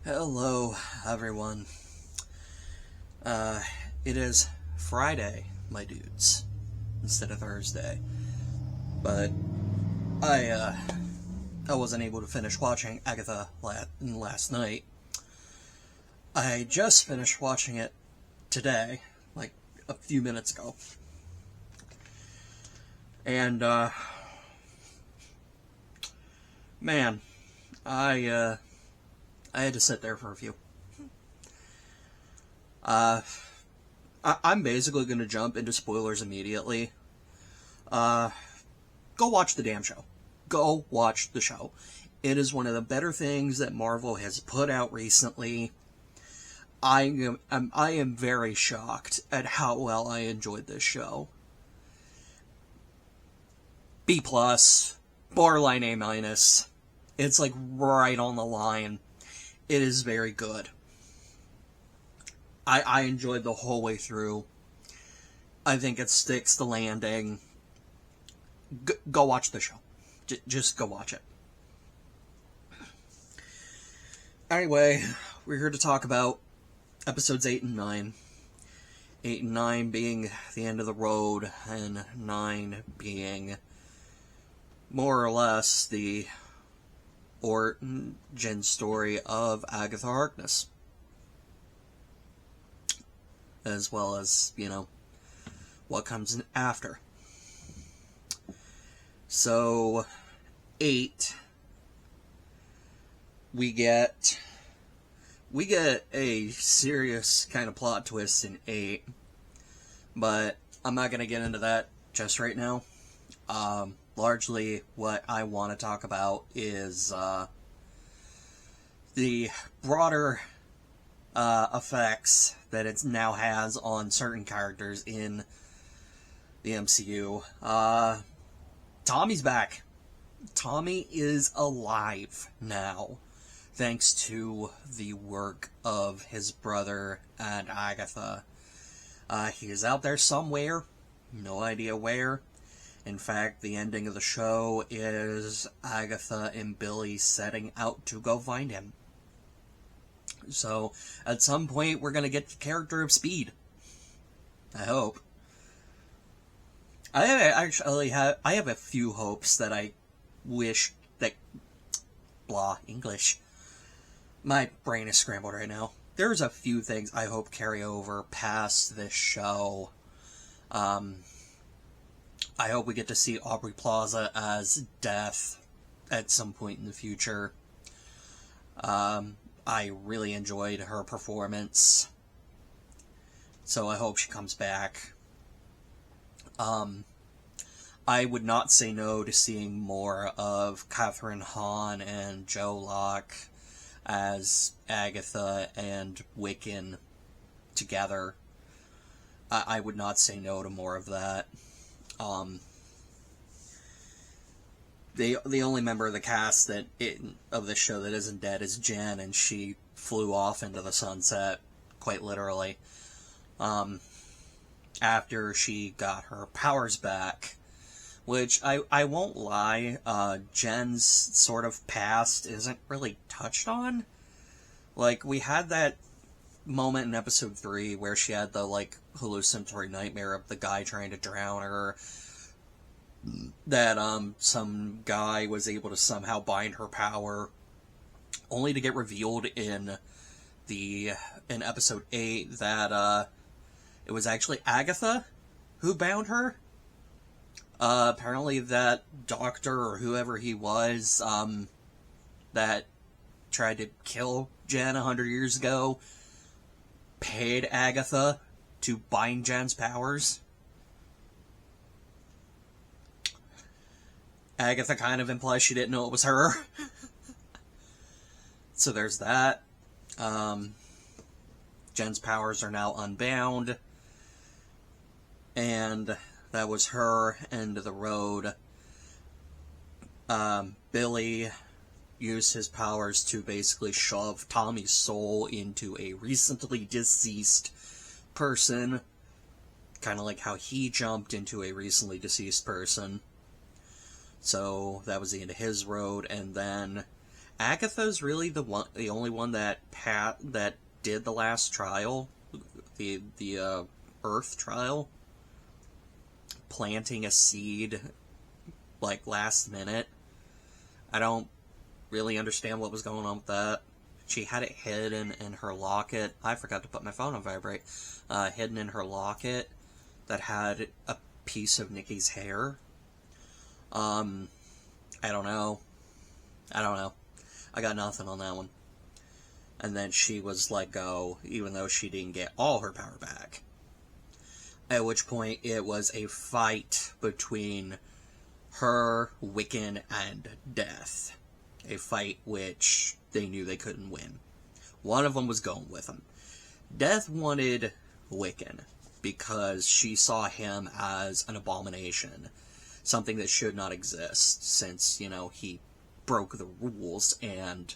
Hello, everyone. It is Friday, my dudes, instead of Thursday. But I wasn't able to finish watching Agatha last night. I just finished watching it today, like a few minutes ago. And, man, I had to sit there for a few. I'm basically going to jump into spoilers immediately. Go watch the damn show. Go watch the show. It is one of the better things that Marvel has put out recently. I am very shocked at how well I enjoyed this show. B+, borderline A-. It's like right on the line. It is very good. I enjoyed the whole way through. I think it sticks the landing. Go watch the show. Just go watch it. Anyway, we're here to talk about episodes 8 and 9. 8 and 9 being the end of the road, and 9 being more or less the origin story of Agatha Harkness. As well as, what comes after. So, 8, we get a serious kind of plot twist in 8, but I'm not going to get into that just right now. Largely, what I want to talk about is the broader effects that it now has on certain characters in the MCU. Tommy's back. Tommy is alive now, thanks to the work of his brother and Agatha. He is out there somewhere, no idea where. In fact, the ending of the show is Agatha and Billy setting out to go find him. So, at some point, we're going to get the character of Speed. I hope. I have a few hopes that I wish that... English. My brain is scrambled right now. There's a few things I hope carry over past this show. I hope we get to see Aubrey Plaza as Death at some point in the future. I really enjoyed her performance, so I hope she comes back. I would not say no to seeing more of Catherine Hahn and Joe Locke as Agatha and Wiccan together. I would not say no to more of that. The only member of the cast of this show that isn't dead is Jen, and she flew off into the sunset, quite literally, after she got her powers back. Which, I won't lie, Jen's sort of past isn't really touched on. Like, we had that moment in episode 3 where she had the, hallucinatory nightmare of the guy trying to drown her, that some guy was able to somehow bind her power, only to get revealed in episode 8 that it was actually Agatha who bound her. Apparently that doctor or whoever he was that tried to kill Jen 100 years ago paid Agatha to bind Jen's powers. Agatha kind of implies she didn't know it was her. So there's that. Jen's powers are now unbound. And that was her end of the road. Billy used his powers to basically shove Tommy's soul into a recently deceased person. Kind of like how he jumped into a recently deceased person. So that was the end of his road, and then Agatha's really the only one that did the last trial, the Earth trial, planting a seed like last minute. I don't really understand what was going on with that. She had it hidden in her locket. I forgot to put my phone on vibrate. Hidden in her locket that had a piece of Nikki's hair. I don't know. I got nothing on that one. And then she was let go, even though she didn't get all her power back. At which point, it was a fight between her, Wiccan, and Death. A fight which they knew they couldn't win. One of them was going with him. Death wanted Wiccan because she saw him as an abomination. Something that should not exist, since, he broke the rules, and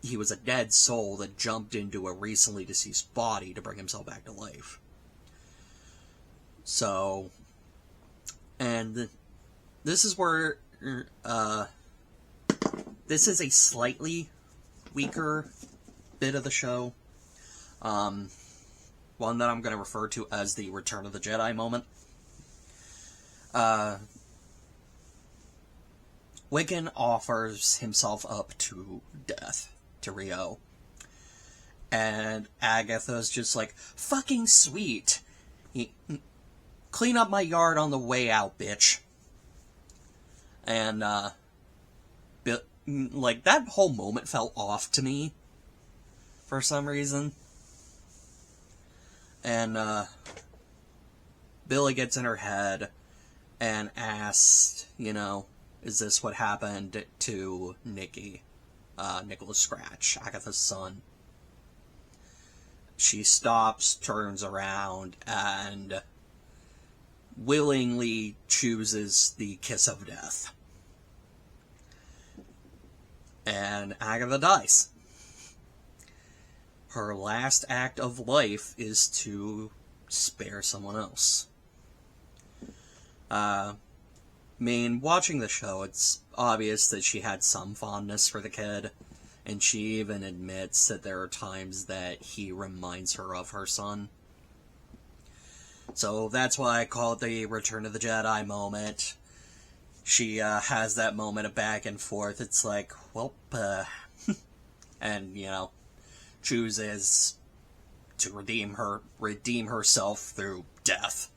he was a dead soul that jumped into a recently deceased body to bring himself back to life. So, and this is where, this is a slightly weaker bit of the show. One that I'm going to refer to as the Return of the Jedi moment. Wiccan offers himself up to Death, to Rio. And Agatha's just like, fucking sweet. Clean up my yard on the way out, bitch. And, like, that whole moment felt off to me. For some reason. And, Billy gets in her head and asks, is this what happened to Nicky? Nicholas Scratch, Agatha's son. She stops, turns around, and willingly chooses the kiss of death. And Agatha dies. Her last act of life is to spare someone else. Watching the show, it's obvious that she had some fondness for the kid, and she even admits that there are times that he reminds her of her son. So that's why I call it the Return of the Jedi moment. She has that moment of back and forth. It's like, well, and, chooses to redeem herself through death.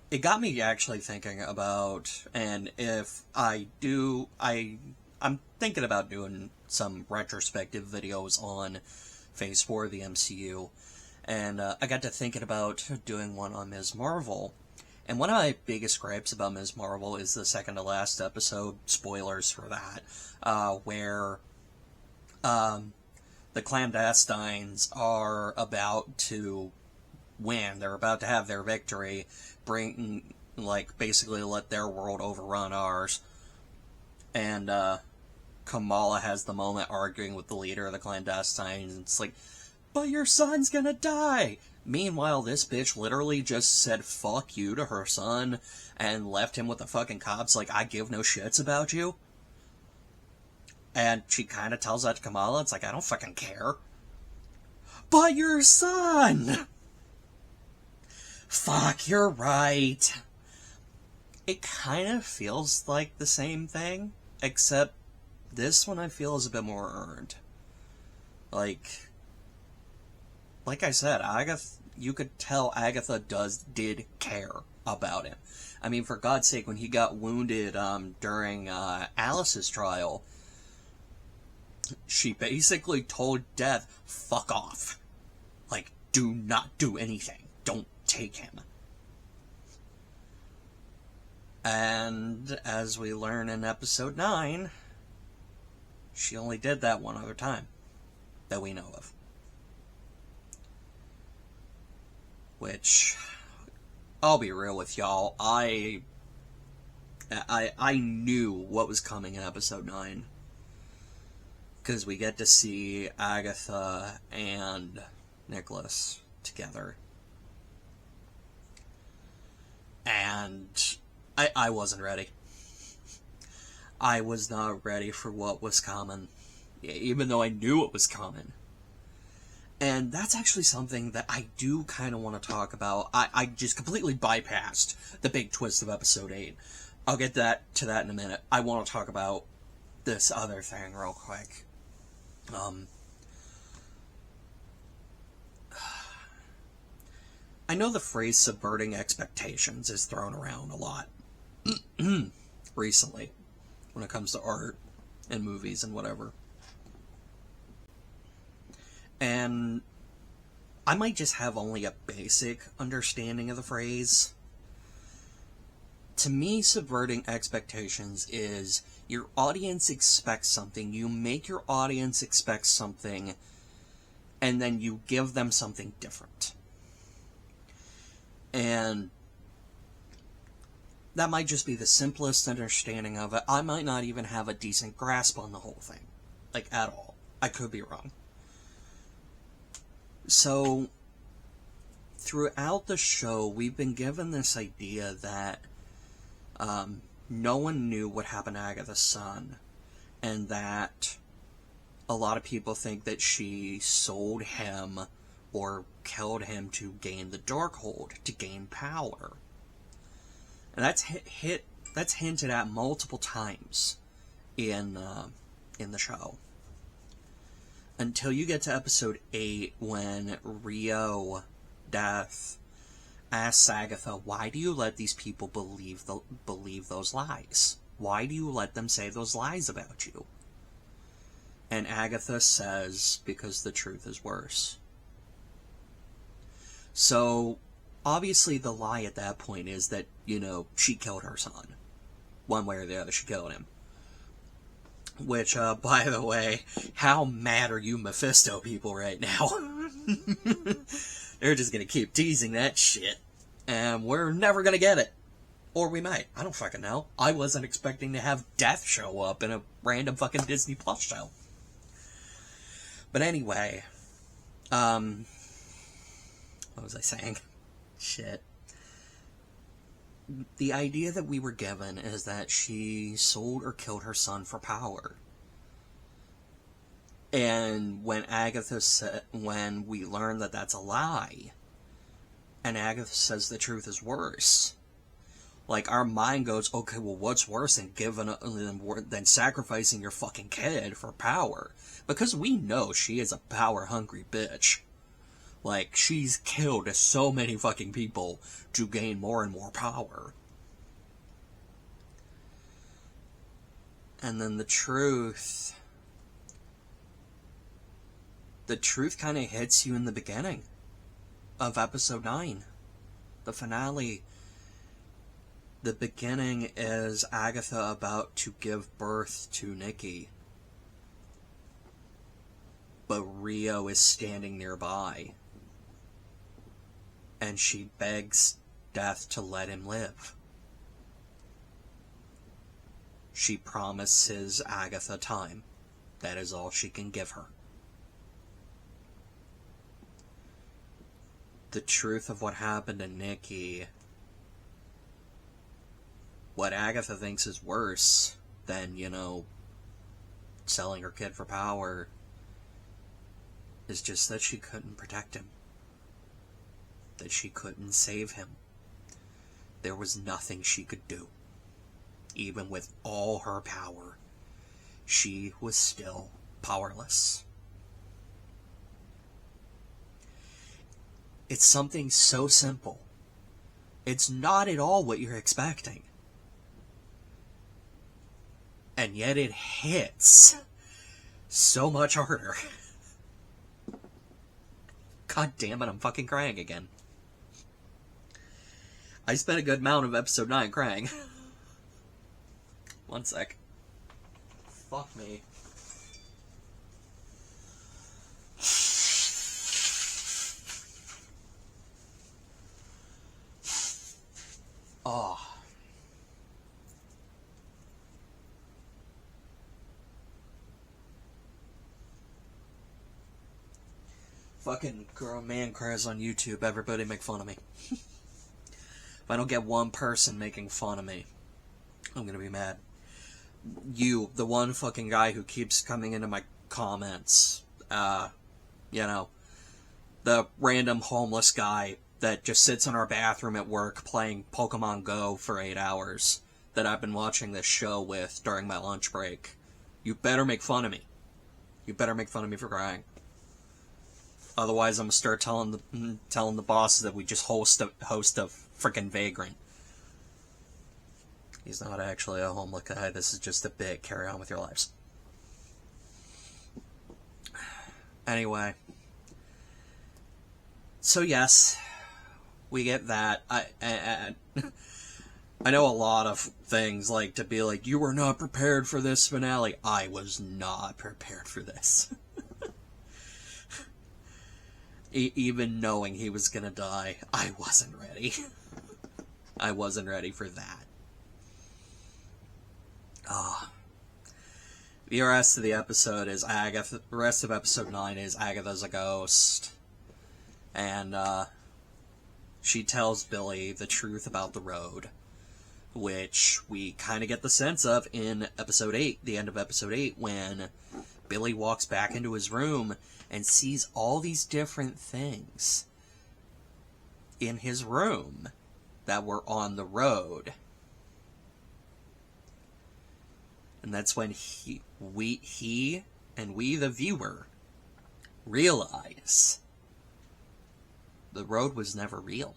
It got me actually thinking about, and if I do, I'm thinking about doing some retrospective videos on Phase 4 of the MCU, and I got to thinking about doing one on Ms. Marvel. And one of my biggest gripes about Ms. Marvel is the second to last episode, spoilers for that, where the clandestines are about to win. They're about to have their victory, basically let their world overrun ours. And Kamala has the moment arguing with the leader of the clandestines, and it's like, but your son's gonna die! Meanwhile, this bitch literally just said fuck you to her son and left him with the fucking cops like, I give no shits about you. And she kind of tells that to Kamala. It's like, I don't fucking care. But your son! Fuck, you're right. It kind of feels like the same thing, except this one I feel is a bit more earned. Like I said, you could tell Agatha did care about him. I mean, for God's sake, when he got wounded during Alice's trial, she basically told Death, fuck off. Like, do not do anything. Don't take him. And as we learn in episode 9, she only did that one other time that we know of. Which, I'll be real with y'all, I knew what was coming in episode 9. Because we get to see Agatha and Nicholas together. And I wasn't ready. I was not ready for what was coming, even though I knew it was coming. And that's actually something that I do kind of want to talk about. I just completely bypassed the big twist of episode 8. I'll get to that in a minute. I want to talk about this other thing real quick. I know the phrase subverting expectations is thrown around a lot recently when it comes to art and movies and whatever. And I might just have only a basic understanding of the phrase. To me, subverting expectations is your audience expects something, you make your audience expect something, and then you give them something different. And that might just be the simplest understanding of it. I might not even have a decent grasp on the whole thing. Like, at all. I could be wrong. So, throughout the show, we've been given this idea that no one knew what happened to Agatha's son, and that a lot of people think that she sold him or killed him to gain the Darkhold, to gain power. And that's hinted at multiple times in the show. Until you get to episode 8, when Rio, Death, asks Agatha, why do you let these people believe those lies? Why do you let them say those lies about you? And Agatha says, because the truth is worse. So, obviously the lie at that point is that, she killed her son. One way or the other, she killed him. Which, by the way, how mad are you Mephisto people right now? They're just gonna keep teasing that shit. And we're never gonna get it. Or we might. I don't fucking know. I wasn't expecting to have Death show up in a random fucking Disney Plus show. But anyway, what was I saying? Shit. The idea that we were given is that she sold or killed her son for power. And when we learn that that's a lie, and Agatha says the truth is worse, like, our mind goes, okay, well, what's worse than sacrificing your fucking kid for power? Because we know she is a power-hungry bitch. Like, she's killed so many fucking people to gain more and more power. And then the truth kind of hits you in the beginning of episode 9. The finale. The beginning is Agatha about to give birth to Nikki. But Rio is standing nearby. And she begs Death to let him live. She promises Agatha time. That is all she can give her. The truth of what happened to Nikki, what Agatha thinks is worse than, selling her kid for power, is just that she couldn't protect him. That she couldn't save him. There was nothing she could do. Even with all her power, she was still powerless. It's something so simple. It's not at all what you're expecting. And yet it hits so much harder. God damn it, I'm fucking crying again. I spent a good amount of episode 9 crying. One sec. Fuck me. Oh. Fucking girl man cries on YouTube. Everybody make fun of me. If I don't get one person making fun of me, I'm gonna be mad. You, the one fucking guy who keeps coming into my comments, you know, the random homeless guy that just sits in our bathroom at work playing Pokemon Go for 8 hours that I've been watching this show with during my lunch break. You better make fun of me. You better make fun of me for crying. Otherwise, I'm gonna start telling the bosses that we just host a freaking vagrant. He's not actually a homeless guy. This is just a bit. Carry on with your lives. Anyway. So yes, we get that. I know a lot of things like to be like, you were not prepared for this finale. I was not prepared for this. Even knowing he was gonna die, I wasn't ready. I wasn't ready for that. The rest of the episode is Agatha. The rest of episode 9 is Agatha's a ghost. And, she tells Billy the truth about the road, which we kind of get the sense of in episode 8, the end of episode 8, when Billy walks back into his room and sees all these different things in his room that were on the road. And that's when we, the viewer, realize the road was never real.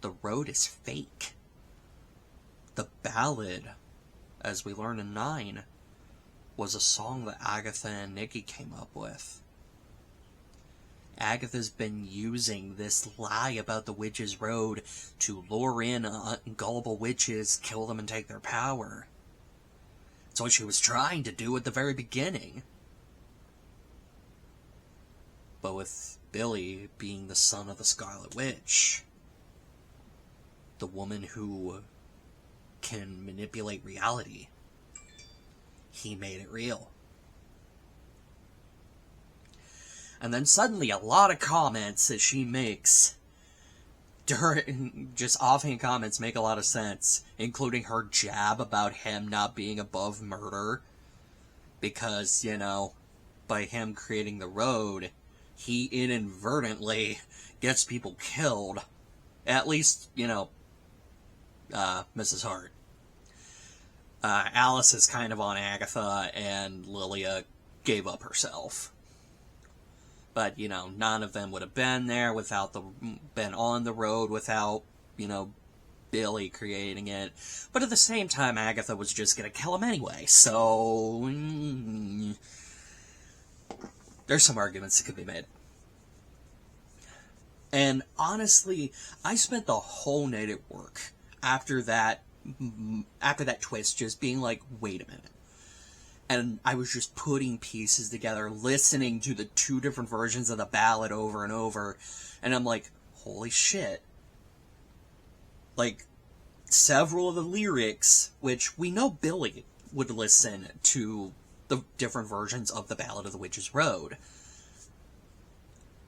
The road is fake. The ballad, as we learn in 9, was a song that Agatha and Nikki came up with. Agatha's been using this lie about the witch's road to lure in gullible witches, kill them, and take their power. It's what she was trying to do at the very beginning. But with Billy being the son of the Scarlet Witch, the woman who can manipulate reality, he made it real. And then suddenly a lot of comments that she makes during just offhand comments make a lot of sense, including her jab about him not being above murder because, you know, by him creating the road, he inadvertently gets people killed. At least, you know, Mrs. Hart. Alice is kind of on Agatha, and Lilia gave up herself. But, you know, none of them would have been there been on the road without, you know, Billy creating it. But at the same time, Agatha was just gonna kill him anyway, so there's some arguments that could be made. And honestly, I spent the whole night at work after that twist just being like, wait a minute. And I was just putting pieces together, listening to the 2 different versions of the ballad over and over, and I'm like, holy shit. Like, several of the lyrics, which we know Billy would listen to the different versions of the Ballad of the Witch's Road.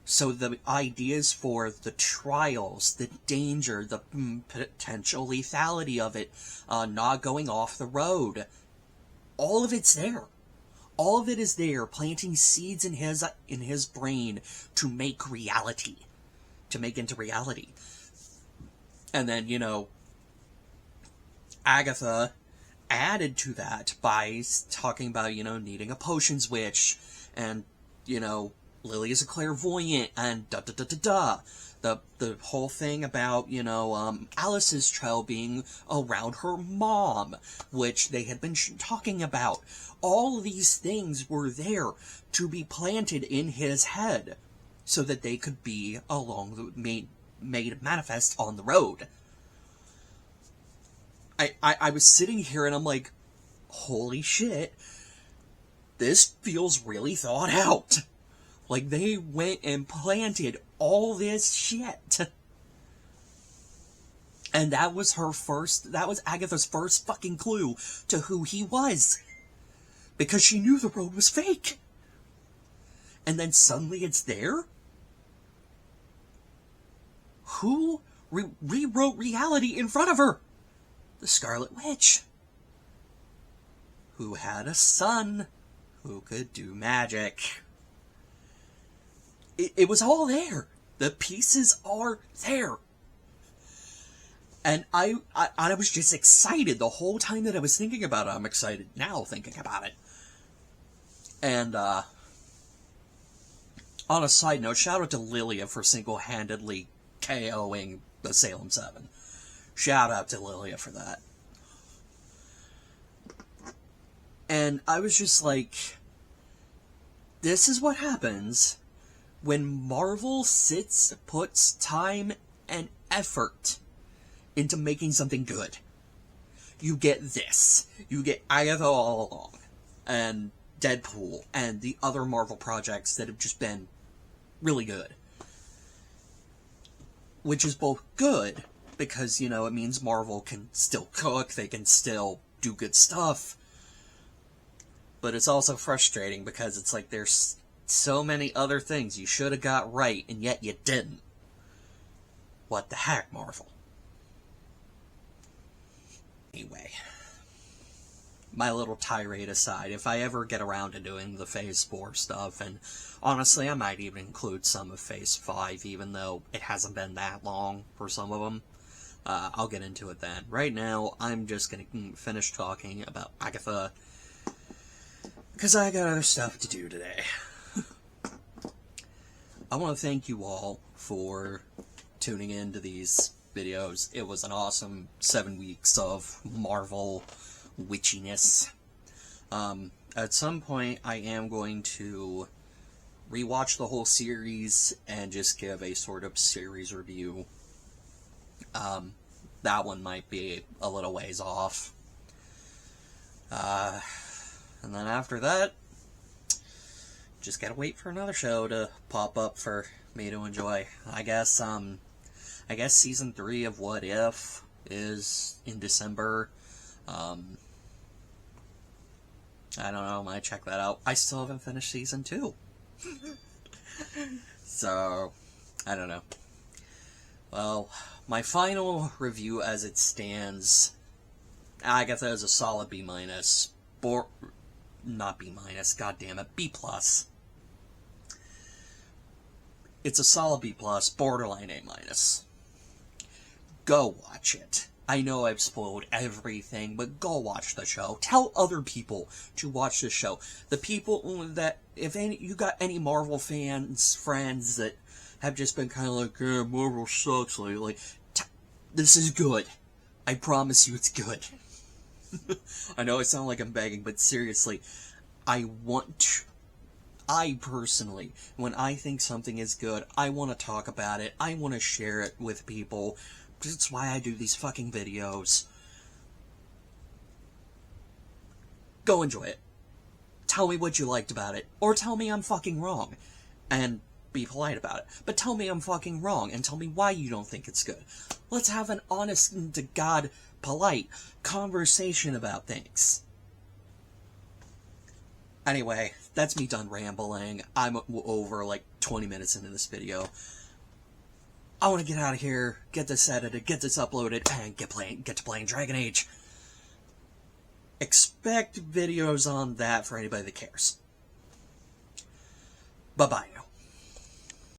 So the ideas for the trials, the danger, the potential lethality of it, not going off the road, all of it's there. All of it is there, planting seeds in his brain to make reality, to make into reality. And then, you know, Agatha added to that by talking about, you know, needing a potions witch, and, you know, Lily is a clairvoyant, and da-da-da-da-da. The whole thing about, you know, Alice's child being around her mom, which they had been talking about. All of these things were there to be planted in his head so that they could be made manifest on the road. I was sitting here and I'm like, holy shit, this feels really thought out. Like, they went and planted all this shit. And that was Agatha's first fucking clue to who he was. Because she knew the road was fake. And then suddenly it's there? Who rewrote reality in front of her. The Scarlet Witch, who had a son who could do magic. It was all there. The pieces are there. And I was just excited the whole time that I was thinking about it. I'm excited now thinking about it. And, on a side note, shout out to Lilia for single-handedly KOing the Salem 7. Shout out to Lilia for that. And I was just like, this is what happens when Marvel puts time and effort into making something good. You get this. You get Agatha all along, and Deadpool, and the other Marvel projects that have just been really good. Which is both good, because, it means Marvel can still cook, they can still do good stuff. But it's also frustrating, because it's like there's so many other things you should have got right, and yet you didn't. What the heck, Marvel? Anyway, my little tirade aside, if I ever get around to doing the Phase 4 stuff, and honestly, I might even include some of Phase 5, even though it hasn't been that long for some of them, I'll get into it then. Right now, I'm just going to finish talking about Agatha, because I got other stuff to do today. I want to thank you all for tuning in to these videos. It was an awesome 7 weeks of Marvel witchiness. At some point, I am going to rewatch the whole series and just give a sort of series review. That one might be a little ways off. And then after that, just gotta wait for another show to pop up for me to enjoy. I guess season 3 of What If is in December. I don't know, I might check that out. I still haven't finished season 2. So, I don't know. Well, my final review as it stands, Agatha is a solid B-. Not B-, goddammit, B+. It's a solid B+, borderline A-. Go watch it. I know I've spoiled everything, but go watch the show. Tell other people to watch the show. The people that, if you got any Marvel fans, friends that have just been kind of like, Marvel sucks lately, this is good. I promise you it's good. I know I sound like I'm begging, but seriously, I personally, when I think something is good, I want to talk about it. I want to share it with people. That's why I do these fucking videos. Go enjoy it. Tell me what you liked about it. Or tell me I'm fucking wrong. And be polite about it. But tell me I'm fucking wrong, and tell me why you don't think it's good. Let's have an honest-to-God, polite conversation about things. Anyway, that's me done rambling. I'm over like 20 minutes into this video. I want to get out of here, get this edited, get this uploaded, and get to playing Dragon Age. Expect videos on that for anybody that cares. Bye-bye now.